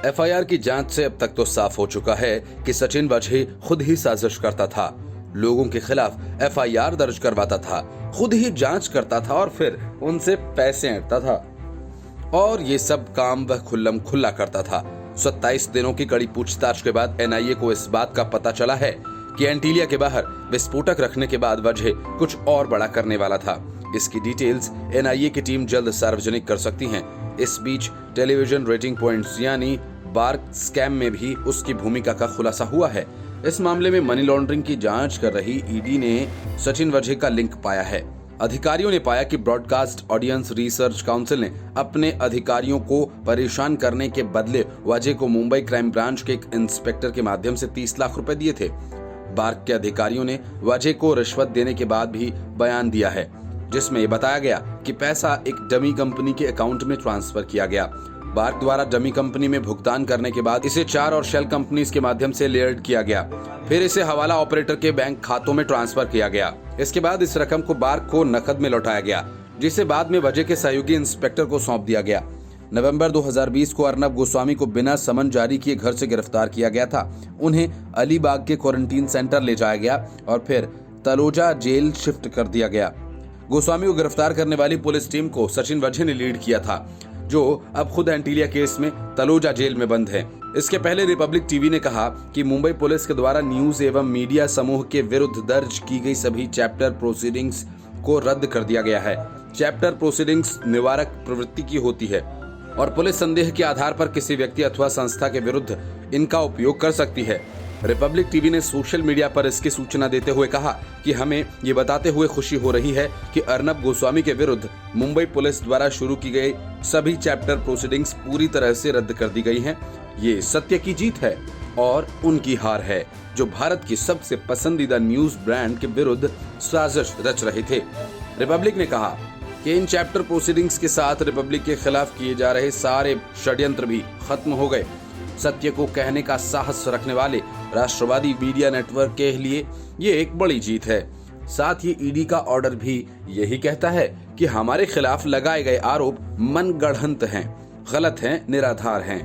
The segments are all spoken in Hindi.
एफआईआर की जांच से अब तक तो साफ हो चुका है कि सचिन वाझे खुद ही साजिश करता था, लोगों के खिलाफ एफआईआर दर्ज करवाता था, खुद ही जांच करता था और फिर उनसे पैसे ऐंठता था और ये सब काम वह खुल्लम खुल्ला करता था। 27 दिनों की कड़ी पूछताछ के बाद एनआईए को इस बात का पता चला है कि एंटीलिया के बाहर विस्फोटक रखने के बाद वाझे कुछ और बड़ा करने वाला था। इसकी डिटेल्स एनआईए की टीम जल्द सार्वजनिक कर सकती है। इस बीच टेलीविजन रेटिंग पॉइंट्स यानी बार्क स्कैम में भी उसकी भूमिका का खुलासा हुआ है। इस मामले में मनी लॉन्ड्रिंग की जांच कर रही ईडी ने सचिन वाझे का लिंक पाया है। अधिकारियों ने पाया कि ब्रॉडकास्ट ऑडियंस रिसर्च काउंसिल ने अपने अधिकारियों को परेशान करने के बदले वाझे को मुंबई क्राइम ब्रांच के एक इंस्पेक्टर के माध्यम से 30 लाख रुपए दिए थे। बार्क के अधिकारियों ने वाझे को रिश्वत देने के बाद भी बयान दिया है, जिसमें ये बताया गया कि पैसा एक डमी कंपनी के अकाउंट में ट्रांसफर किया गया। बार्क द्वारा डमी कंपनी में भुगतान करने के बाद इसे 4 और शेल कंपनीज के माध्यम से लेयर्ड किया गया, फिर इसे हवाला ऑपरेटर के बैंक खातों में ट्रांसफर किया गया। इसके बाद इस रकम को बार्क को नकद में लौटाया गया, जिसे बाद में वाझे के सहयोगी इंस्पेक्टर को सौंप दिया गया। नवंबर 2020 को अर्नब गोस्वामी को बिना समन जारी किए घर से गिरफ्तार किया गया था। उन्हें अलीबाग के क्वारंटीन सेंटर ले जाया गया और फिर तलोजा जेल शिफ्ट कर दिया गया। गोस्वामी को गिरफ्तार करने वाली पुलिस टीम को सचिन वाझे ने लीड किया था, जो अब खुद एंटीलिया केस में तलोजा जेल में बंद है। इसके पहले रिपब्लिक टीवी ने कहा कि मुंबई पुलिस के द्वारा न्यूज एवं मीडिया समूह के विरुद्ध दर्ज की गई सभी चैप्टर प्रोसीडिंग्स को रद्द कर दिया गया है। चैप्टर प्रोसीडिंग्स निवारक प्रवृत्ति की होती है और पुलिस संदेह के आधार पर किसी व्यक्ति अथवा संस्था के विरुद्ध इनका उपयोग कर सकती है। रिपब्लिक टीवी ने सोशल मीडिया पर इसकी सूचना देते हुए कहा कि हमें ये बताते हुए खुशी हो रही है कि अर्नब गोस्वामी के विरुद्ध मुंबई पुलिस द्वारा शुरू की गई सभी चैप्टर प्रोसीडिंग्स पूरी तरह से रद्द कर दी गई हैं। ये सत्य की जीत है और उनकी हार है, जो भारत की सबसे पसंदीदा न्यूज ब्रांड के विरुद्ध साजिश रच रहे थे। रिपब्लिक ने कहा कि इन चैप्टर प्रोसीडिंग्स के साथ रिपब्लिक के खिलाफ किए जा रहे सारे षड्यंत्र भी खत्म हो गए। सत्य को कहने का साहस रखने वाले राष्ट्रवादी मीडिया नेटवर्क के लिए ये एक बड़ी जीत है। साथ ही ईडी का ऑर्डर भी यही कहता है कि हमारे खिलाफ लगाए गए आरोप मनगढ़ंत हैं, गलत हैं, निराधार हैं।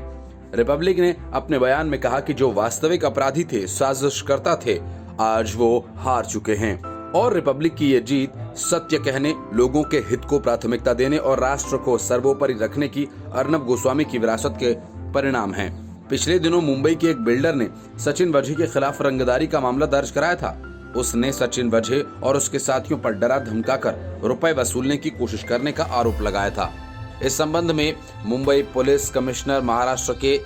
रिपब्लिक ने अपने बयान में कहा कि जो वास्तविक अपराधी थे, साजिशकर्ता थे, आज वो हार चुके हैं और रिपब्लिक की ये जीत सत्य कहने, लोगों के हित को प्राथमिकता देने और राष्ट्र को सर्वोपरि रखने की अर्नब गोस्वामी की विरासत के परिणाम है। पिछले दिनों मुंबई के एक बिल्डर ने सचिन वाझे के खिलाफ रंगदारी का मामला दर्ज कराया था। उसने सचिन वाझे और उसके साथियों पर डरा धमकाकर रुपए वसूलने की कोशिश करने का आरोप लगाया था। इस संबंध में मुंबई पुलिस कमिश्नर महाराष्ट्र के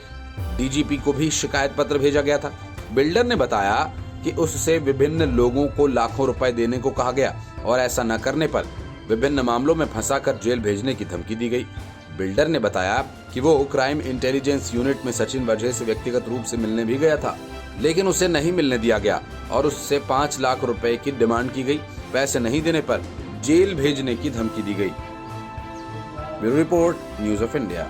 डीजीपी को भी शिकायत पत्र भेजा गया था। बिल्डर ने बताया कि उससे विभिन्न लोगों को लाखों रुपए देने को कहा गया और ऐसा न करने पर विभिन्न मामलों में फंसाकर जेल भेजने की धमकी दी गई। बिल्डर ने बताया कि वो क्राइम इंटेलिजेंस यूनिट में सचिन वाझे से व्यक्तिगत रूप से मिलने भी गया था, लेकिन उसे नहीं मिलने दिया गया और उससे 5 लाख रुपए की डिमांड की गई। पैसे नहीं देने पर जेल भेजने की धमकी दी गई। Bureau report, news of India.